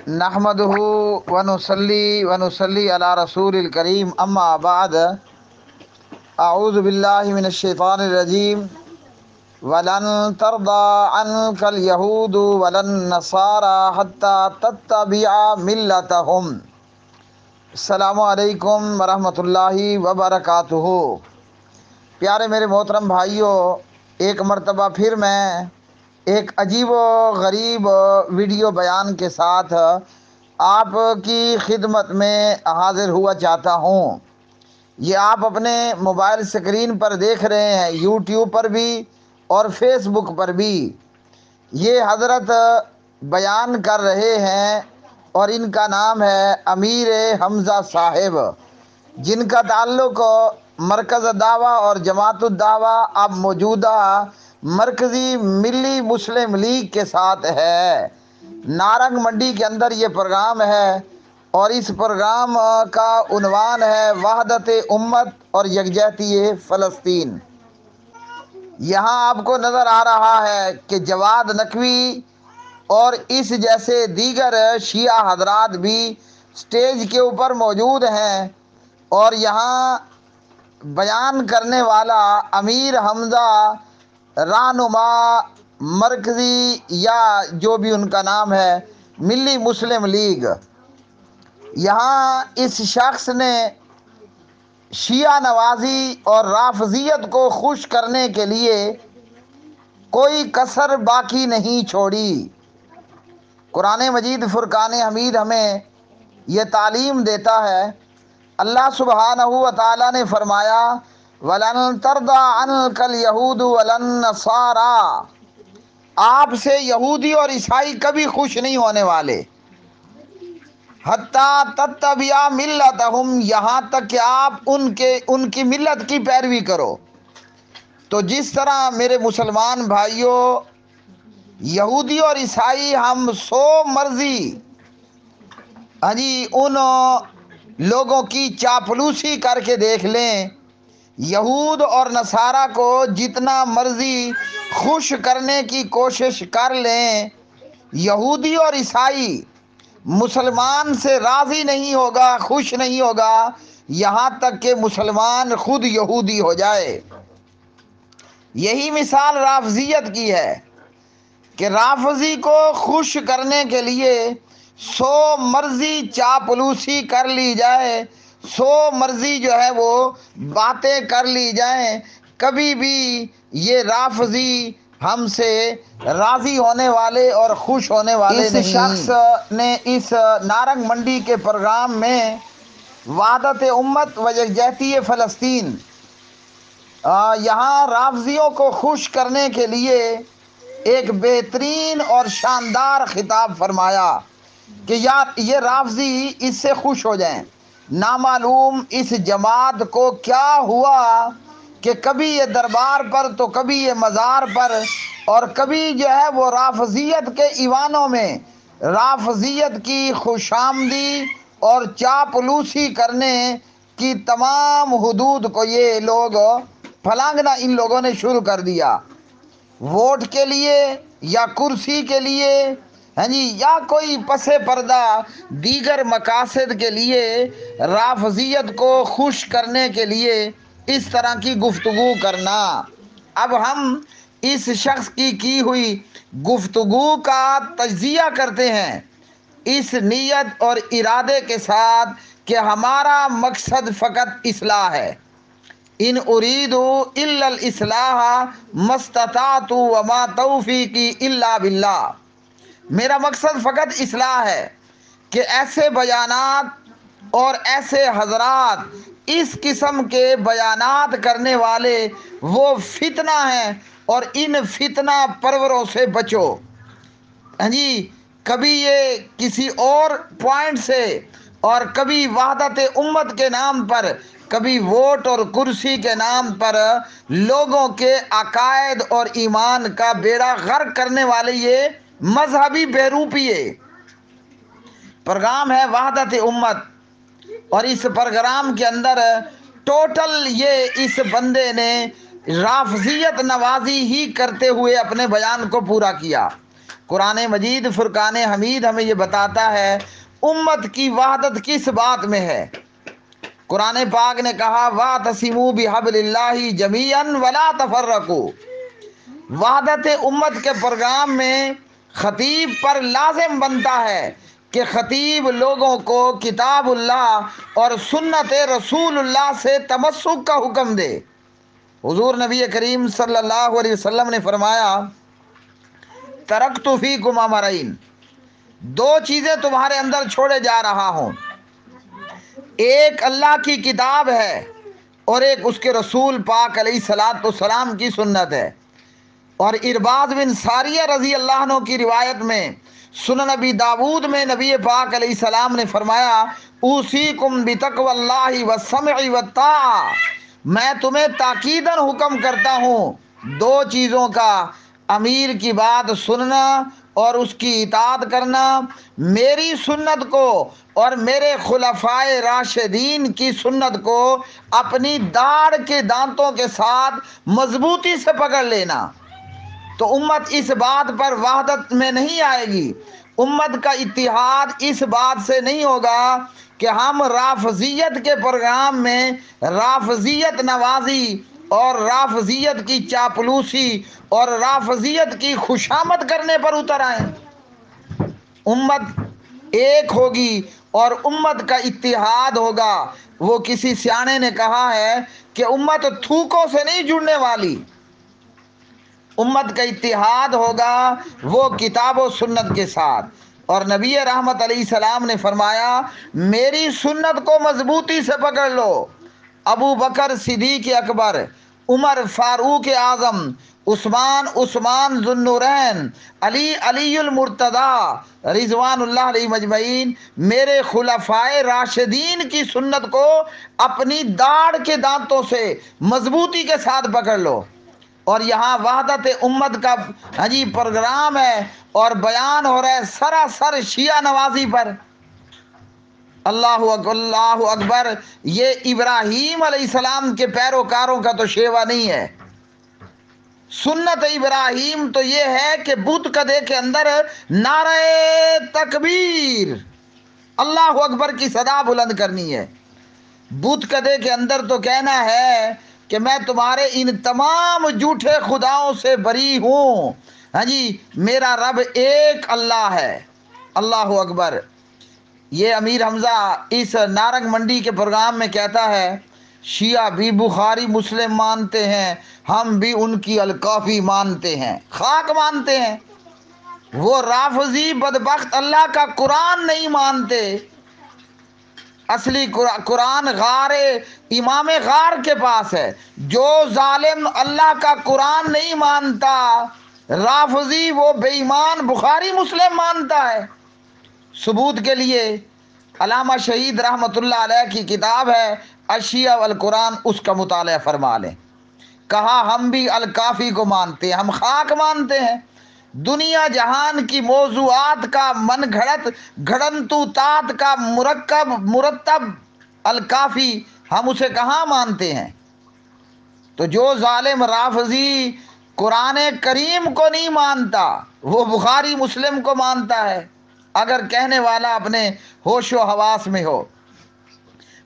نحمدہ ونصلی علی رسول الکریم اما بعد اعوذ باللہ من الشیطان الرجیم ولن ترضى عنك اليهود ولا النصارى حتى تتبع ملتهم۔ السلام علیکم ورحمۃ اللہ وبرکاتہ۔ پیارے میرے محترم بھائیوں، ایک مرتبہ پھر میں ایک عجیب و غریب ویڈیو بیان کے ساتھ آپ کی خدمت میں حاضر ہوا چاہتا ہوں۔ یہ آپ اپنے موبائل اسکرین پر دیکھ رہے ہیں، یوٹیوب پر بھی اور فیس بک پر بھی۔ یہ حضرت بیان کر رہے ہیں اور ان کا نام ہے امیر حمزہ صاحب، جن کا تعلق مرکز دعویٰ اور جماعت الدعویٰ اب موجودہ مرکزی ملی مسلم لیگ کے ساتھ ہے۔ نارنگ منڈی کے اندر یہ پروگرام ہے اور اس پروگرام کا عنوان ہے وحدت امت اور یکجہتی فلسطین۔ یہاں آپ کو نظر آ رہا ہے کہ جواد نقوی اور اس جیسے دیگر شیعہ حضرات بھی سٹیج کے اوپر موجود ہیں، اور یہاں بیان کرنے والا امیر حمزہ رہنما مرکزی یا جو بھی ان کا نام ہے ملی مسلم لیگ۔ یہاں اس شخص نے شیعہ نوازی اور رافضیت کو خوش کرنے کے لیے کوئی کسر باقی نہیں چھوڑی۔ قرآن مجید فرقان حمید ہمیں یہ تعلیم دیتا ہے۔ اللہ سبحانہ و تعالیٰ نے فرمایا وَلَن تَرْضَىٰ عَنْكَ الْيَهُودُ وَلَا النَّصَارَىٰ، آپ سے یہودی اور عیسائی کبھی خوش نہیں ہونے والے۔ حتیٰ تتبع ملتہم، یہاں تک کہ آپ ان کی ملت کی پیروی کرو۔ تو جس طرح میرے مسلمان بھائیوں، یہودی اور عیسائی ہم سو مرضی ان لوگوں کی چاپلوسی کر کے دیکھ لیں، یہود اور نصارہ کو جتنا مرضی خوش کرنے کی کوشش کر لیں، یہودی اور عیسائی مسلمان سے راضی نہیں ہوگا، خوش نہیں ہوگا، یہاں تک کہ مسلمان خود یہودی ہو جائے۔ یہی مثال رافضیت کی ہے کہ رافضی کو خوش کرنے کے لیے سو مرضی چاپلوسی کر لی جائے، سو مرضی جو ہے وہ باتیں کر لی جائیں، کبھی بھی یہ رافضی ہم سے راضی ہونے والے اور خوش ہونے والے نہیں۔ اس شخص نے اس نارنگ منڈی کے پروگرام میں وحدت امت و یکجہتی فلسطین، یہاں رافضیوں کو خوش کرنے کے لیے ایک بہترین اور شاندار خطاب فرمایا کہ یہ رافضی اس سے خوش ہو جائیں۔ نامعلوم اس جماعت کو کیا ہوا کہ کبھی یہ دربار پر تو کبھی یہ مزار پر، اور کبھی جو ہے وہ رافضیت کے ایوانوں میں رافضیت کی خوش آمدی اور چاپلوسی کرنے کی تمام حدود کو یہ لوگ پھلانگنا ان لوگوں نے شروع کر دیا۔ ووٹ کے لیے یا کرسی کے لیے یا کوئی پس پردہ دیگر مقاصد کے لیے رافضیت کو خوش کرنے کے لیے اس طرح کی گفتگو کرنا۔ اب ہم اس شخص کی ہوئی گفتگو کا تجزیہ کرتے ہیں اس نیت اور ارادے کے ساتھ کہ ہمارا مقصد فقط اصلاح ہے۔ ان اريد الا الاصلاح ما استطعت وما توفیقی الا باللہ، میرا مقصد فقط اصلاح ہے کہ ایسے بیانات اور ایسے حضرات، اس قسم کے بیانات کرنے والے وہ فتنہ ہیں، اور ان فتنہ پروروں سے بچو۔ کبھی یہ کسی اور پوائنٹ سے، اور کبھی وحدت امت کے نام پر، کبھی ووٹ اور کرسی کے نام پر لوگوں کے عقائد اور ایمان کا بیڑا غرق کرنے والے یہ مذہبی بہروپیے۔ پروگرام ہے وحدت امت، اور اس پروگرام کے اندر ٹوٹل یہ اس بندے نے رافضیت نوازی ہی کرتے ہوئے اپنے بیان کو پورا کیا۔ قرآن مجید فرقان حمید ہمیں یہ بتاتا ہے امت کی وحدت کس بات میں ہے۔ قرآن پاک نے کہا وَاعْتَصِمُوا بِحَبْلِ اللَّهِ جَمِيعًا وَلَا تَفَرَّقُوا۔ وحدت امت کے پروگرام میں خطیب پر لازم بنتا ہے کہ خطیب لوگوں کو کتاب اللہ اور سنت رسول اللہ سے تمسک کا حکم دے۔ حضور نبی کریم صلی اللہ علیہ وسلم نے فرمایا ترکت فیکم امرین، دو چیزیں تمہارے اندر چھوڑے جا رہا ہوں، ایک اللہ کی کتاب ہے اور ایک اس کے رسول پاک علیہ الصلاۃ والسلام کی سنت ہے۔ اور ارباز بن ساریہ رضی اللہ عنہ کی روایت میں سنن نبی داود میں نبی پاک علیہ السلام نے فرمایا اوصیکم بتقوی اللہ والسمع والطاعہ، میں تمہیں تاکیداً حکم کرتا ہوں دو چیزوں کا، امیر کی بات سننا اور اس کی اطاعت کرنا، میری سنت کو اور میرے خلفائے راشدین کی سنت کو اپنی داڑھ کے دانتوں کے ساتھ مضبوطی سے پکڑ لینا۔ تو امت اس بات پر وحدت میں نہیں آئے گی، امت کا اتحاد اس بات سے نہیں ہوگا کہ ہم رافضیت کے پروگرام میں رافضیت نوازی اور رافضیت کی چاپلوسی اور رافضیت کی خوشامد کرنے پر اتر آئیں۔ امت ایک ہوگی اور امت کا اتحاد ہوگا۔ وہ کسی سیانے نے کہا ہے کہ امت تھوکوں سے نہیں جڑنے والی، امت کا اتحاد ہوگا وہ کتاب و سنت کے ساتھ۔ اور نبی رحمت علیہ السلام نے فرمایا میری سنت کو مضبوطی سے پکڑ لو۔ ابو بکر صدیق اکبر، عمر فاروق اعظم، عثمان ذو النورین، علی المرتضی رضوان اللہ علیہ مجمعین، میرے خلفائے راشدین کی سنت کو اپنی داڑھ کے دانتوں سے مضبوطی کے ساتھ پکڑ لو۔ اور یہاں وحدت امت کا پروگرام ہے اور بیان ہو رہا ہے سراسر شیعہ نوازی پر۔ اللہ اکبر، یہ ابراہیم علیہ السلام کے پیروکاروں کا تو شیوا نہیں ہے۔ سنت ابراہیم تو یہ ہے کہ بت کدے کے اندر نعرہ تکبیر، اللہ اکبر کی صدا بلند کرنی ہے۔ بت کدے کے اندر تو کہنا ہے کہ میں تمہارے ان تمام جھوٹے خداؤں سے بری ہوں، میرا رب ایک اللہ ہے۔ اللہ اکبر۔ یہ امیر حمزہ اس نارنگ منڈی کے پروگرام میں کہتا ہے شیعہ بھی بخاری مسلم مانتے ہیں، ہم بھی ان کی الکافی مانتے ہیں، خاک مانتے ہیں۔ وہ رافضی بدبخت اللہ کا قرآن نہیں مانتے، اصلی قرآن غار امام غار کے پاس ہے۔ جو ظالم اللہ کا قرآن نہیں مانتا رافضی، وہ بے ایمان بخاری مسلم مانتا ہے۔ ثبوت کے لیے علامہ شہید رحمۃ اللہ علیہ کی کتاب ہے الشیعہ والقرآن، اس کا مطالعہ فرما لیں۔ کہا ہم بھی الکافی کو مانتے ہیں، ہم خاک مانتے ہیں۔ دنیا جہان کی موضوعات کا من گھڑت گھڑنتوتات کا مرتب الکافی، ہم اسے کہاں مانتے ہیں؟ تو جو ظالم رافضی قرآن کریم کو نہیں مانتا وہ بخاری مسلم کو مانتا ہے، اگر کہنے والا اپنے ہوش و حواس میں ہو۔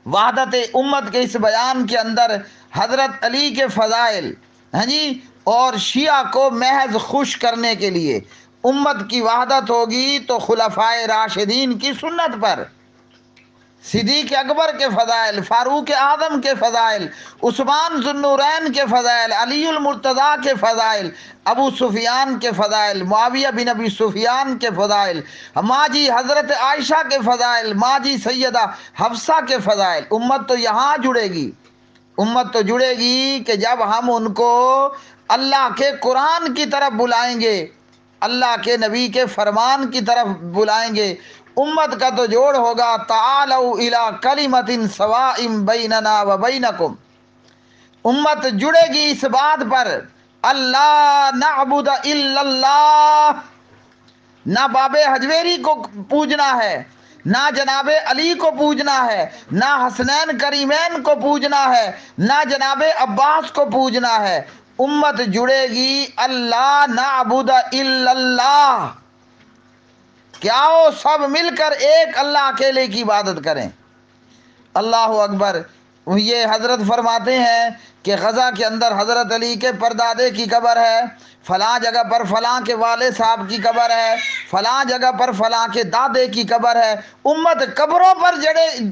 وحدت امت کے اس بیان کے اندر حضرت علی کے فضائل اور شیعہ کو محض خوش کرنے کے لیے امت کی وحدت ہوگی تو خلفائے راشدین کی سنت پر، صدیق اکبر کے فضائل، فاروق اعظم کے فضائل، عثمان ذو النورین کے فضائل، علی المرتضی کے فضائل، ابو سفیان کے فضائل، معاویہ بن ابی سفیان کے فضائل، ماجی حضرت عائشہ کے فضائل، ماجی سیدہ حفصہ کے فضائل۔ امت تو یہاں جڑے گی، امت تو جڑے گی کہ جب ہم ان کو اللہ کے قرآن کی طرف بلائیں گے، اللہ کے نبی کے فرمان کی طرف بلائیں گے۔ امت کا تو جوڑ ہوگا تعالوا الی کلمۃ سواء بیننا و بینکم۔ امت جڑے گی اس بات پر اللہ نعبد الا اللہ، نہ باب حجویری کو پوجنا ہے، نہ جناب علی کو پوجنا ہے، نہ حسنین کریمین کو پوجنا ہے، نہ جناب عباس کو پوجنا ہے۔ امت جڑے گی اللہ نعبد الا اللہ، کہ آؤ سب مل کر ایک اللہ اکیلے کی عبادت کریں۔ اللہ اکبر۔ یہ حضرت فرماتے ہیں کہ غزہ کے اندر حضرت علی کے پردادے کی قبر ہے، فلاں جگہ پر فلاں کے والد صاحب کی قبر ہے، فلاں جگہ پر فلاں کے دادے کی قبر ہے۔ امت قبروں پر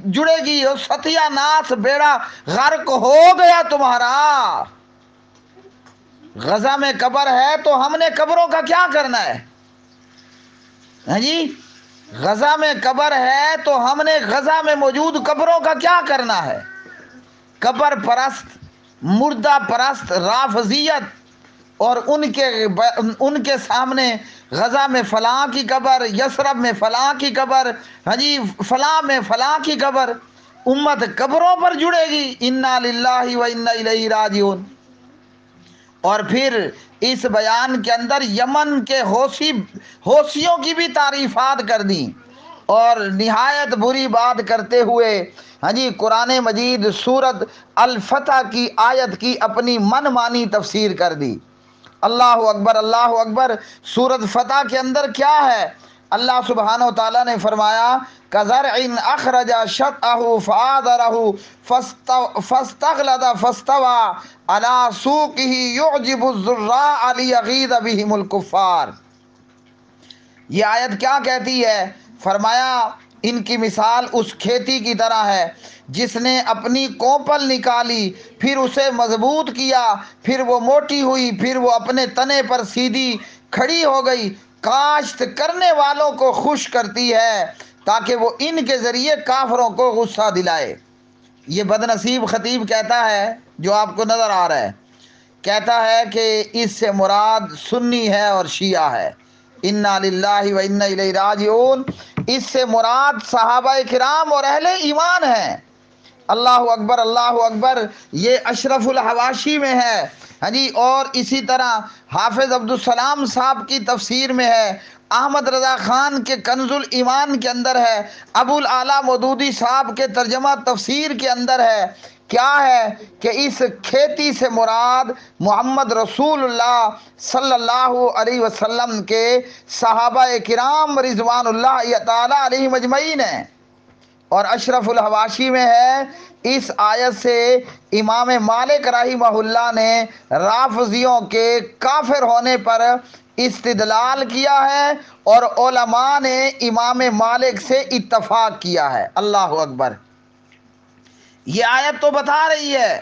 جڑے گی، اور ستیہ ناس بیڑا غرق ہو گیا تمہارا۔ غزہ میں قبر ہے تو ہم نے قبروں کا کیا کرنا ہے؟ ہاں جی، غزہ میں قبر ہے تو ہم نے غزہ میں موجود قبروں کا کیا کرنا ہے؟ قبر پرست، مردہ پرست رافضیت، اور ان کے سامنے غزہ میں فلاں کی قبر، یثرب میں فلاں کی قبر، ہاں جی فلاں میں فلاں کی قبر، امت قبروں پر جڑے گی۔ انا للہ و انا الیہ راجعون۔ اور پھر اس بیان کے اندر یمن کے حوثیوں کی بھی تعریفات کر دی، اور نہایت بری بات کرتے ہوئے ہاں جی قرآن مجید سورت الفتح کی آیت کی اپنی من مانی تفسیر کر دی۔ اللہ اکبر، اللہ اکبر۔ سورت فتح کے اندر کیا ہے؟ اللہ سبحانہ و تعالیٰ نے فرمایا كَزَرْعٍ أَخْرَجَ شَطْأَهُ فَآزَرَهُ فَاسْتَغْلَظَ فَاسْتَوَىٰ عَلَىٰ سُوقِهِ يُعْجِبُ الزُّرَّاعَ لِيَغِيظَ بِهِمُ الْكُفَّارَ۔ یہ آیت کیا کہتی ہے؟ فرمایا ان کی مثال اس کھیتی کی طرح ہے جس نے اپنی کوپل نکالی، پھر اسے مضبوط کیا، پھر وہ موٹی ہوئی، پھر وہ اپنے تنے پر سیدھی کھڑی ہو گئی، کاشت کرنے والوں کو خوش کرتی ہے تاکہ وہ ان کے ذریعے کافروں کو غصہ دلائے۔ یہ بدنصیب خطیب کہتا ہے، جو آپ کو نظر آ رہا ہے، کہتا ہے کہ اس سے مراد سنی ہے اور شیعہ ہے۔ انا للہ و انا الیہ راجعون۔ اس سے مراد صحابہ کرام اور اہل ایمان ہیں۔ اللہ اکبر، اللہ اکبر۔ یہ اشرف الحواشی میں ہے، ہاں جی، اور اسی طرح حافظ عبدالسلام صاحب کی تفسیر میں ہے، احمد رضا خان کے کنز الایمان کے اندر ہے، ابو الاعلیٰ مودودی صاحب کے ترجمہ تفسیر کے اندر ہے۔ کیا ہے کہ اس کھیتی سے مراد محمد رسول اللہ صلی اللہ علیہ وسلم کے صحابہ کرام رضوان اللہ تعالی علیہم اجمعین ہیں۔ اور اشرف الحواشی میں ہے، اس آیت سے امام مالک رحمہ اللہ نے رافضیوں کے کافر ہونے پر استدلال کیا ہے، اور علماء نے امام مالک سے اتفاق کیا ہے۔ اللہ اکبر۔ یہ آیت تو بتا رہی ہے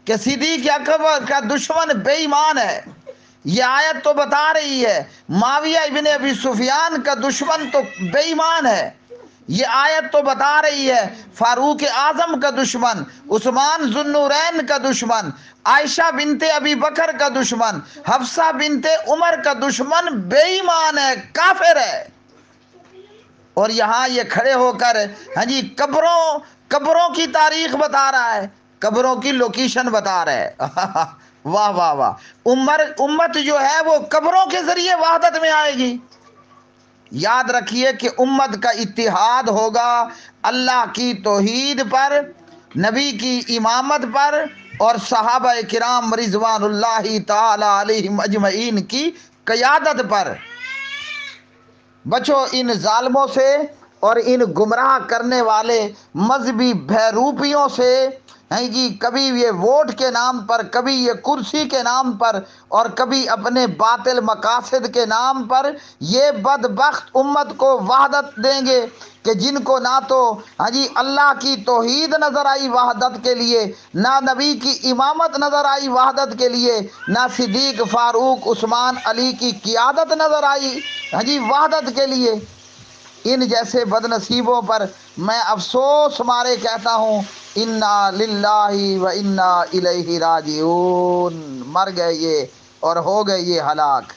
کہ صدیق اکبر کا دشمن بے ایمان ہے۔ یہ آیت تو بتا رہی ہے معاویہ ابن ابی سفیان کا دشمن تو بے ایمان ہے۔ یہ آیت تو بتا رہی ہے فاروق اعظم کا دشمن، عثمان ذو النورین کا دشمن، عائشہ بنت ابی بکر کا دشمن، حفصہ بنت عمر کا دشمن بے ایمان ہے، کافر ہے۔ اور یہاں یہ کھڑے ہو کر ہاں جی قبروں کی تاریخ بتا رہا ہے، قبروں کی لوکیشن بتا رہا ہے۔ واہ واہ واہ۔ امت جو ہے وہ قبروں کے ذریعے وحدت میں آئے گی۔ یاد رکھیے کہ امت کا اتحاد ہوگا اللہ کی توحید پر، نبی کی امامت پر، اور صحابہ کرام رضوان اللہ تعالی علیہم اجمعین کی قیادت پر۔ بچو ان ظالموں سے اور ان گمراہ کرنے والے مذہبی بہروپیوں سے، ہیں جی، کبھی یہ ووٹ کے نام پر، کبھی یہ کرسی کے نام پر، اور کبھی اپنے باطل مقاصد کے نام پر یہ بدبخت امت کو وحدت دیں گے کہ جن کو نہ تو ہاں جی اللہ کی توحید نظر آئی وحدت کے لیے، نہ نبی کی امامت نظر آئی وحدت کے لیے، نہ صدیق فاروق عثمان علی کی قیادت نظر آئی ہاں جی وحدت کے لیے۔ ان جیسے بد نصیبوں پر میں افسوس مارے کہتا ہوں انا للہ و انا الیہ راجعون۔ مر گئے یہ اور ہو گئے یہ ہلاک۔